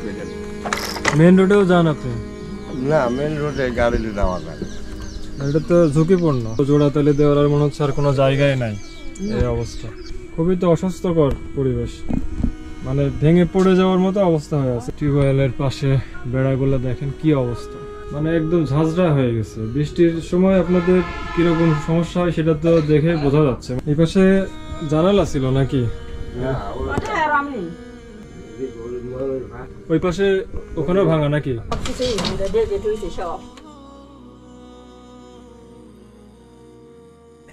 Pedal. Main রোডেও যান আপনি? না, মেন রোডে গাড়ি যাওয়া যায় না, এটা তো ঝুঁকিপূর্ণ। জোড়াতালি দেওয়ার মনে হচ্ছে আর কোনো জায়গায় নাই এই অবস্থা। খুবই তো অস্বস্তিকর পরিবেশ, মানে ভেঙে পড়ে যাওয়ার মতো অবস্থা হয়ে আছে। টিউবওয়েলের পাশে বেড়াগুলো দেখেন কি অবস্থা, মানে একদম ঝাঁঝরা হয়ে গেছে। বৃষ্টির সময় আপনাদের কিরকম সমস্যা হয় সেটা তো দেখে বোঝা যাচ্ছে। এই পাশে জানালা ছিল নাকি? ওই পাশে ওখানেও ভাঙা নাকি?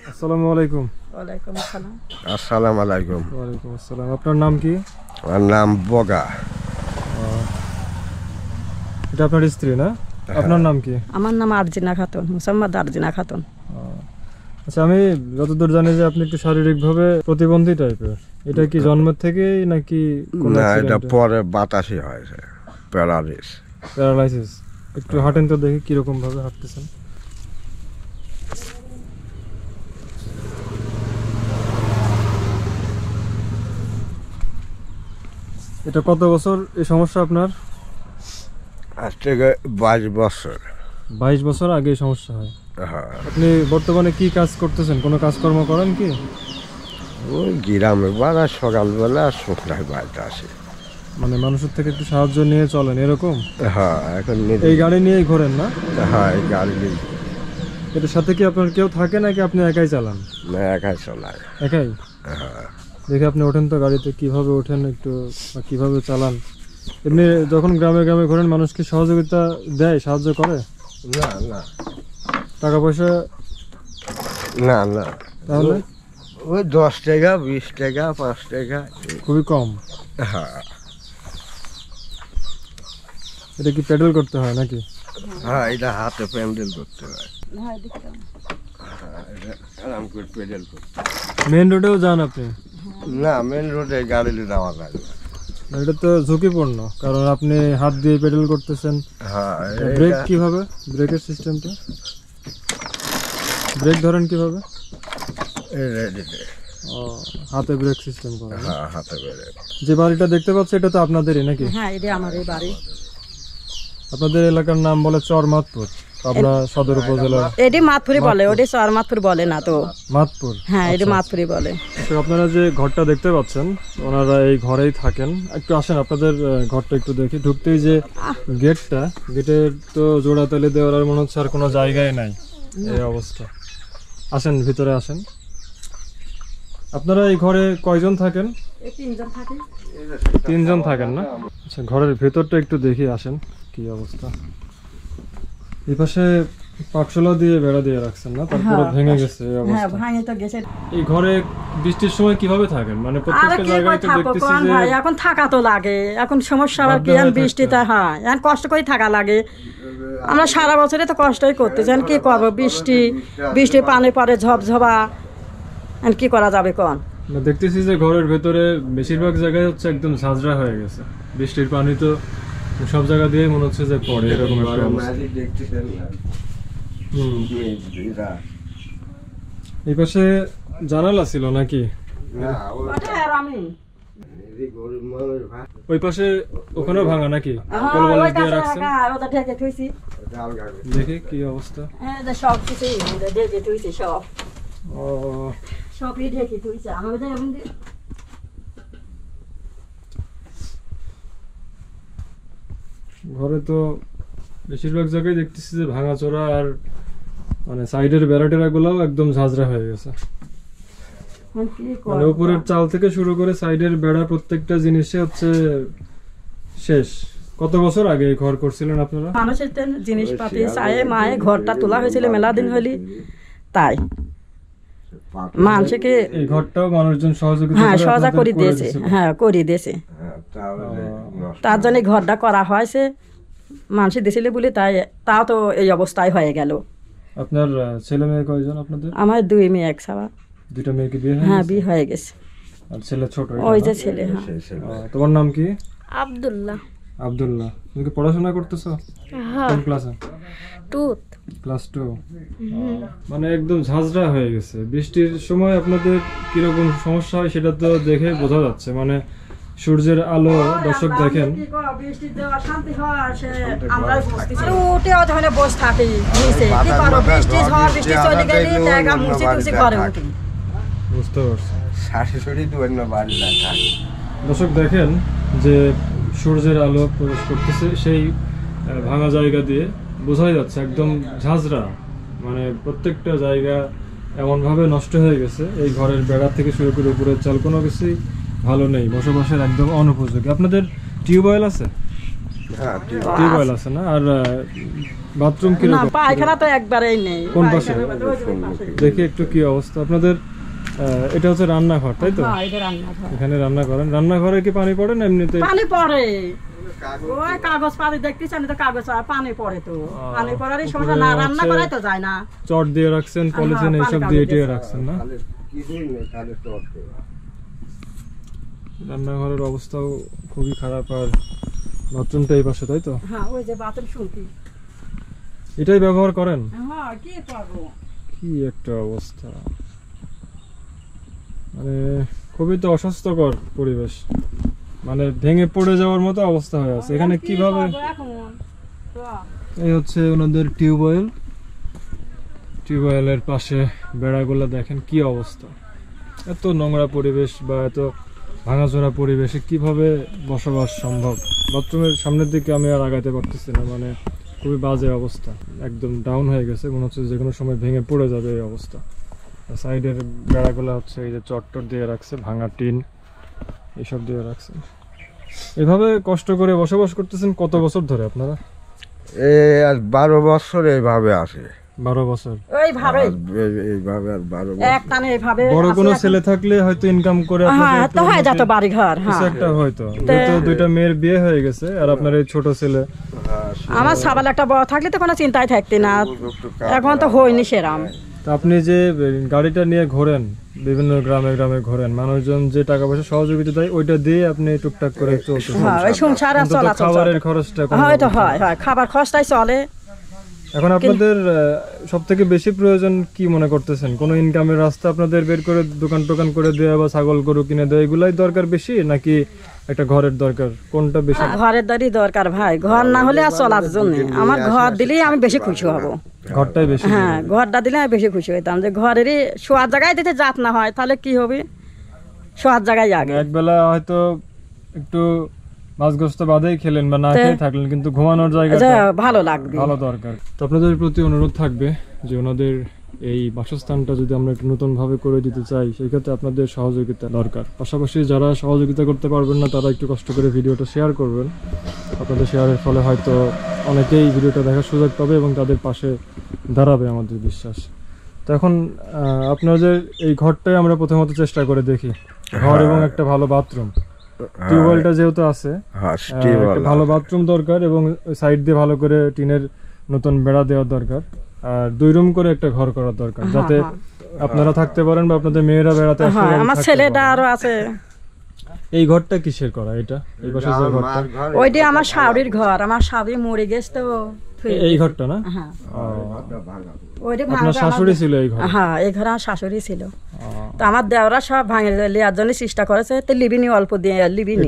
আসসালামু আলাইকুম। ওয়ালাইকুম আসসালাম। আসসালামু আলাইকুম। ওয়ালাইকুম আসসালাম। আপনার নাম কি? আমার নাম বগা। এটা আপনার স্ত্রী না? আপনার নাম কি? আমার নাম আরজিনা খাতুন, মুসাম্মদ আরজিনা খাতুন। আচ্ছা, আমি যতদূর জানি যে আপনি একটু শারীরিকভাবে প্রতিবন্ধী টাইপের। এটা কি জন্মের থেকেই নাকি? না, এটা পরে বাতাসে হয়েছে, প্যারালাইসিস। একটু হাঁটেন তো দেখি কিরকম ভাবে হাঁটতেছেন। এটা কত বছর এই সমস্যা আপনার? আজ থেকে 22 বছর। 22 বছর আগে এই সমস্যা হয়? হ্যাঁ। আপনি বর্তমানে কি কাজ করতেছেন? কোনো কাজকর্ম করেন কি? ওই গ্রামে বাড়া, সকালবেলা শুকনায় বাড়িতে আসে। মানে মানুষের থেকে একটু সাহায্য নিয়ে চলেন এরকম? হ্যাঁ, এখন এই গাড়ি নিয়েই ঘোরেন না? হ্যাঁ, এই গাড়ি নিয়ে। এটার সাথে কি আপনার কেউ থাকে নাকি আপনি একাই চালান? না, একাই চলায়। একাই? হ্যাঁ। দেখে আপনি ওঠেন তো গাড়িতে, কিভাবে ওঠেন একটু, কিভাবে চালান? এমনি যখন গ্রামে গ্রামে ঘোরেন মানুষ কি সহযোগিতা দেয়, সাহায্য করে? না না, টাকা পয়সা? না না, তাহলে ওই 10 টাকা, 20 টাকা, 5 টাকা। খুবই কম। হ্যাঁ। এটা কি প্যাডেল করতে হয় নাকি? হ্যাঁ, এটা হাতে প্যান্ডেল করতে হয়। আরাম করে প্যাডেল করতে। মেন রোডেও যান আপনি? না, মেন রোডে গাড়ি যাওয়া যায় না। এটা তো ঝুঁকিপূর্ণ, কারণ আপনি হাত দিয়ে প্যাডেল করতেছেন। হ্যাঁ। ব্রেক কিভাবে? ব্রেকের সিস্টেমটা? ব্রেক ধরেন কিভাবে? হাতে ব্রেক সিস্টেম করেন? হ্যাঁ, হাতে ব্রেক। যে বাড়িটা দেখতে পাচ্ছি এটা তো আপনাদেরই নাকি? হ্যাঁ, এটা আমারই বাড়ি। আপনাদের এলাকার নাম বলে চরমাতপুর, পাবনা সদর উপজেলা। এটি মাতপুরি বলে, ওটি চর মাতপুর বলে না তো। মাতপুর? হ্যাঁ, এটি মাতপুরি বলে। তো আপনারা যে ঘরটা দেখতে পাচ্ছেন, ওনারা এই ঘরেই থাকেন। একটু আসেন, আপনাদের ঘরটা একটু দেখি। ঢুকতেই যে গেটটা, গেটের তো জোড়াতালি দেওয়ার আর মনে হচ্ছে আর কোনো জায়গায় নাই এই অবস্থা। আসেন, ভিতরে আসেন। আপনারা এই ঘরে কয়জন থাকেন? 3 জন থাকেন না? আচ্ছা, ঘরের ভেতরটা একটু দেখি, আসেন কি অবস্থা। এই পাশে পাটশোলা দিয়ে বেড়া দিয়ে রাখছেন না? তারপরে ভেঙে গেছে এই অবস্থা। হ্যাঁ, ভাঙে তো গেছে। এই ঘরে বৃষ্টির সময় কিভাবে থাকেন? মানে প্রত্যেকটা জায়গায় তো দেখতেছি যে ভাই, এখন থাকা তো লাগে। এখন সমস্যা আবার কি, এখন বৃষ্টিতে হয়, এখন কষ্ট করে থাকা লাগে। আমরা সারা বছরে তো কষ্টই করতে চান, কি করবো? বৃষ্টি পানি পরে ঝপঝপা, এখন কি করা যাবে কোন? দেখতেছি যে ঘরের ভেতরে বেশিরভাগ জায়গায় হচ্ছে একদম ঝাঁঝরা হয়ে গেছে। বৃষ্টির পানি তো সব জায়গা দিয়ে মনে হচ্ছে যে পড়ে, এরকম একটা অবস্থা। এই পাশে জানালা ছিল নাকি? ওই পাশে ওখানেও ভাঙা নাকি? দিয়ে রাখছেন? দেখি কি অবস্থা। সব কিছু সবই ঢেকে তুইছে। ঘরে তো বেশিরভাগ জায়গায় দেখতেছি যে ভাঙাচোরা, আর মানে সাইডের বেড়াটেরা গুলাও একদম ঝাঁঝরা হয়ে গেছে। মানে উপরের চাল থেকে শুরু করে সাইডের বেড়া, প্রত্যেকটা জিনিসে হচ্ছে শেষ। কত বছর আগে এই ঘর করছিলেন আপনারা? মানুষের জিনিসপাতি চায়ে মায়ে ঘরটা তোলা হয়েছিল মেলা দিন হলি, তাই মানুষকে এই ঘরটাও মানুষজন সহযোগিতা করে দিয়েছে। হ্যাঁ, করে দিয়েছে। তার জন্য ঘরটা করা হয়েছে, মানুষ দিয়েছিল বলে, তাও তো এই অবস্থায় হয়ে গেল। আপনার ছেলে মেয়ে কয়জন আপনাদের? আমার 2 মেয়ে 1 ছেলে। 2টা মেয়ে কি বিয়ে হয়েছে? হ্যাঁ, বিয়ে হয়ে গেছে। আর ছেলে ছোট? ওই যে ছেলে। হ্যাঁ। তোমার নাম কি? আব্দুল্লাহ। আব্দুল্লাহ। তুমি কি পড়াশোনা করতেছো? কোন ক্লাসে? 2। ক্লাস 2। মানে একদম ঝাঁঝরা হয়ে গেছে। বৃষ্টির সময় আপনাদের কিরকম সমস্যা হয় সেটা তো দেখে বোঝা যাচ্ছে। মানে সূর্যের আলো দর্শক দেখেন উঠে ওখানে বসে থাকি নিচে কি করো বৃষ্টি ঝড় বৃষ্টি চলে গেলে জায়গা মুছে টুছে ঘরে উঠি। বুঝতে পারছি। শাশুড়ি দুয়ান্ন বাড়ি না থাকে। দর্শক দেখেন যে সূর্যের আলো প্রবেশ করতেছে সেই ভাঙা জায়গা দিয়ে, বোঝাই যাচ্ছে একদম ঝাঁঝরা, মানে প্রত্যেকটা জায়গা এমন ভাবে নষ্ট হয়ে গেছে। এই ঘরের বেড়া থেকে শুরু করে উপরের চাল কোনো কিছুই ভালো নেই, বসবাসের একদম অনুপযোগী। আপনাদের টিউবওয়েল আছে? হ্যাঁ, টিউবওয়েল আছে না? আর বাথরুম না কিরকম? পায়খানা তো একবারেই নেই। কোন পাশে? দেখি একটু কি অবস্থা আপনাদের। এটা হচ্ছে রান্নাঘর, তাই তো? হ্যাঁ, এটা রান্নাঘর। এখানে রান্না করেন। রান্নাঘরে কি পানি পড়ে না এমনিতে? পানি পড়ে, ওই কাগজ পানি দেখতেছেন তো, কাগজ আর পানি পড়ে তো, পানি পড়ারই সমস্যা না, রান্না করাই তো যায় না। চট দিয়ে রাখছেন, পলিথিন এইসব দিয়ে টিয়ে রাখছেন না? রান্নাঘরের অবস্থাও খুবই খারাপ। আর বাথরুমটা এই পাশে, তাই তো? হ্যাঁ, ওই যে বাথরুম শুনকি এটাই ব্যবহার করেন? হ্যাঁ, কি করবো। কি একটা অবস্থা, মানে খুবই তো অস্বাস্থ্যকর পরিবেশ, মানে ভেঙে পড়ে যাওয়ার মতো অবস্থা হয়ে আছে এখানে। কিভাবে? এই হচ্ছে ওনাদের টিউবওয়েল। টিউবওয়েলের পাশে বেড়াগুলো দেখেন কি অবস্থা। এত নোংরা পরিবেশ বা এত ভাঙাচোরা পরিবেশে কিভাবে বসবাস সম্ভব? বাথরুমের সামনের দিকে আমি আর আগাতে পারতেছি না, মানে খুবই বাজে অবস্থা, একদম ডাউন হয়ে গেছে, মনে হচ্ছে যে কোনো সময় ভেঙে পড়ে যাবে এই অবস্থা। সাইডের বেড়াগুলো হচ্ছে এই যে চট্টর দিয়ে রাখছে, ভাঙা টিন এইসব দিয়ে রাখছে। এভাবে কষ্ট করে বসবাস করতেছেন কত বছর ধরে আপনারা? আর 12 বছর এইভাবে আছে। 12 বছর এইভাবে এইভাবে আর 12 এক টানে এইভাবে। বড় কোনো ছেলে থাকলে হয়তো ইনকাম করে হ্যাঁ, তো হয় যত বাড়ি ঘর। কিছু হ্যাঁ, একটা হয়তো। যেহেতু দুইটা মেয়ের বিয়ে হয়ে গেছে আর আপনার এই ছোট ছেলে, আমার সাবাল একটা বড় থাকলে তো কোনো চিন্তায় থাকতি না, এখন তো হয়নি সেরাম। তা আপনি যে গাড়িটা নিয়ে ঘোরেন, বিভিন্ন গ্রামে গ্রামে ঘোরেন, মানুষজন যে টাকা পয়সা সহযোগিতা দেয় ওইটা দিয়ে আপনি টুকটাক করে চলতে। হ্যাঁ, ওই সংসার আর অন্তত চলাচল খাবারের খরচটা কম হয় তো, হবে। হয় হয় খাবার খরচটাই চলে। এখন আপনাদের সব থেকে বেশি প্রয়োজন কি মনে করতেছেন? কোনো ইনকামের রাস্তা আপনাদের বের করে দোকান টোকান করে দেওয়া বা ছাগল গরু কিনে দেওয়া, এগুলাই দরকার বেশি, নাকি একটা ঘরের দরকার? কোনটা বেশি? ঘরের দাঁড়িয়ে দরকার ভাই, ঘর না হলে আর চলার জন্য আমার ঘর দিলেই আমি বেশি খুশি হব। ঘরটাই বেশি। হ্যাঁ, ঘরটা দিলে আমি বেশি খুশি হইতাম। যে ঘরেরই শোয়ার জায়গায় দিতে জাত না হয় তাহলে কি হবে, শোয়ার জায়গায় আগে। একবেলা হয়তো একটু মাছ গোস্ত বাদেই খেলেন বা না খেয়ে থাকলেন, কিন্তু ঘুমানোর জায়গাটা ভালো লাগবে, ভালো দরকার। তো আপনাদের প্রতি অনুরোধ থাকবে যে ওনাদের এই বাসস্থানটা যদি আমরা একটু নতুন ভাবে করে দিতে চাই, সেই ক্ষেত্রে আপনাদের সহযোগিতা দরকার। পাশাপাশি যারা সহযোগিতা করতে পারবেন না তারা একটু কষ্ট করে ভিডিওটা শেয়ার করবেন। আপনাদের শেয়ারের ফলে হয়তো অনেকেই ভিডিওটা দেখার সুযোগ পাবে এবং তাদের পাশে দাঁড়াবে আমাদের বিশ্বাস। তো এখন আপনাদের এই ঘরটাই আমরা প্রথমত চেষ্টা করে দেখি, ঘর এবং একটা ভালো বাথরুম। টিউবওয়েলটা যেহেতু আছে, একটা ভালো বাথরুম দরকার এবং সাইড দিয়ে ভালো করে টিনের নতুন বেড়া দেওয়া দরকার। আর 2 রুম করে একটা ঘর করা দরকার, যাতে আপনারা থাকতে পারেন বা আপনাদের মেয়েরা বেড়াতে আসতে পারেন। আমার ছেলেটা আরো আছে। এই ঘরটা কিসের করা? এটা এই পাশে যে ঘরটা, ওইটা আমার শাশুড়ির ঘর, আমার শাশুড়ি মরে গেছে তো। এই ঘরটা না? হ্যাঁ, ওইটা আপনার শাশুড়ি ছিল এই ঘর? হ্যাঁ, এই ঘরে আমার শাশুড়ি ছিল। তো আমার দেওরা সব ভাঙে লিয়ার জন্য চেষ্টা করেছে, তো লিবিনি অল্প দিয়ে লিবিনি।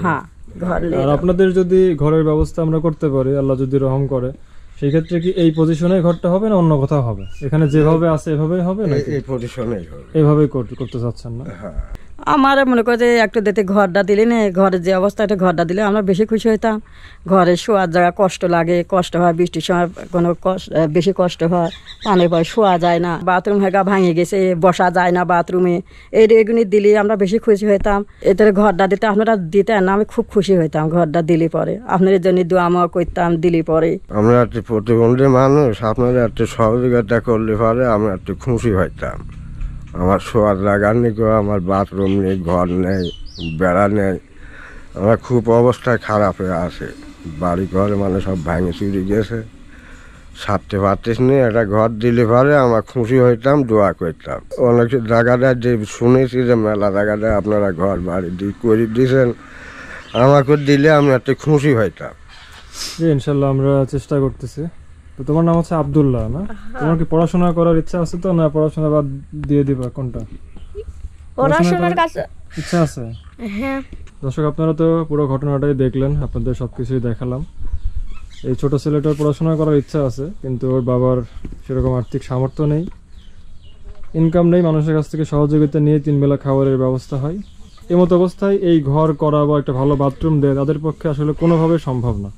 হ্যাঁ, ঘর। আর আপনাদের যদি ঘরের ব্যবস্থা আমরা করতে পারি, আল্লাহ যদি রহম করে, সেই ক্ষেত্রে কি এই পজিশনে ঘরটা হবে না অন্য কোথাও হবে? এখানে যেভাবে আছে এভাবেই হবে না? এই পজিশনেই হবে। এভাবেই করতে চাচ্ছেন না? আমার মনে করে যে একটু দিতে ঘরটা দিলে না, ঘরের যে অবস্থা একটা ঘরটা দিলে আমরা বেশি খুশি হইতাম। ঘরে শোয়ার জায়গা কষ্ট লাগে, কষ্ট হয়, বৃষ্টির সময় কোনো বেশি কষ্ট হয়, পানি পয় শোয়া যায় না, বাথরুম হেগা ভাঙে গেছে, বসা যায় না বাথরুমে, এগুলি দিলে আমরা বেশি খুশি হইতাম। এদের ঘরটা দিতে আপনারা দিতেন, আমি খুব খুশি হইতাম ঘরটা দিলে পরে, আপনাদের জন্য দোয়া আমা করতাম দিলে পরে। আমরা একটু প্রতিবন্ধী মানুষ, আপনারা একটু সহযোগিতা করলে পরে আমরা একটু খুশি হইতাম। আমার শোয়ার জায়গা নেই, আমার বাথরুম নেই, ঘর নেই, বেড়া নেই, আমার খুব অবস্থা খারাপ হয়ে আছে। বাড়ি ঘর মানে সব ভাঙে চুরি গেছে, সারতে পারতিস নি। একটা ঘর দিলে পরে আমার খুশি হইতাম, দোয়া করতাম। অনেক জায়গাটা যে শুনেছি যে মেলা জায়গাটা আপনারা ঘর বাড়ি করে দিয়েছেন, আমাকে দিলে আমি একটু খুশি হইতাম। ইনশাল্লাহ আমরা চেষ্টা করতেছি। তো তোমার নাম হচ্ছে আব্দুল্লাহ না? তোমার কি পড়াশোনা করার ইচ্ছা আছে? তো না পড়াশোনা বাদ দিয়ে দিবা? কোনটা? পড়াশোনার কাছে ইচ্ছা আছে? হ্যাঁ। দর্শক, আপনারা তো পুরো ঘটনাটাই দেখলেন, আপনাদের সব কিছুই দেখালাম। এই ছোট ছেলেটার পড়াশোনা করার ইচ্ছা আছে, কিন্তু ওর বাবার সেরকম আর্থিক সামর্থ্য নেই, ইনকাম নেই, মানুষের কাছ থেকে সহযোগিতা নিয়ে 3 বেলা খাবারের ব্যবস্থা হয়। এমতো অবস্থায় এই ঘর করা বা একটা ভালো বাথরুম দেওয়া তাদের পক্ষে আসলে কোনোভাবে সম্ভব না।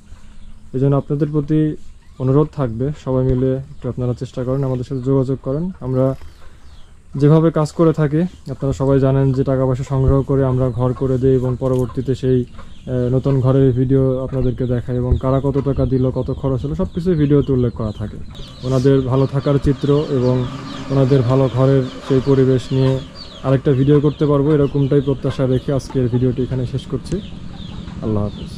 এই জন্য আপনাদের প্রতি অনুরোধ থাকবে, সবাই মিলে একটু আপনারা চেষ্টা করেন, আমাদের সাথে যোগাযোগ করেন। আমরা যেভাবে কাজ করে থাকি আপনারা সবাই জানেন যে টাকা পয়সা সংগ্রহ করে আমরা ঘর করে দিই এবং পরবর্তীতে সেই নতুন ঘরের ভিডিও আপনাদেরকে দেখাই এবং কারা কত টাকা দিল, কত খরচ হলো, সব কিছুই ভিডিওতে উল্লেখ করা থাকে। ওনাদের ভালো থাকার চিত্র এবং ওনাদের ভালো ঘরের সেই পরিবেশ নিয়ে আরেকটা ভিডিও করতে পারবো, এরকমটাই প্রত্যাশা রেখে আজকের ভিডিওটি এখানে শেষ করছি। আল্লাহ হাফেজ।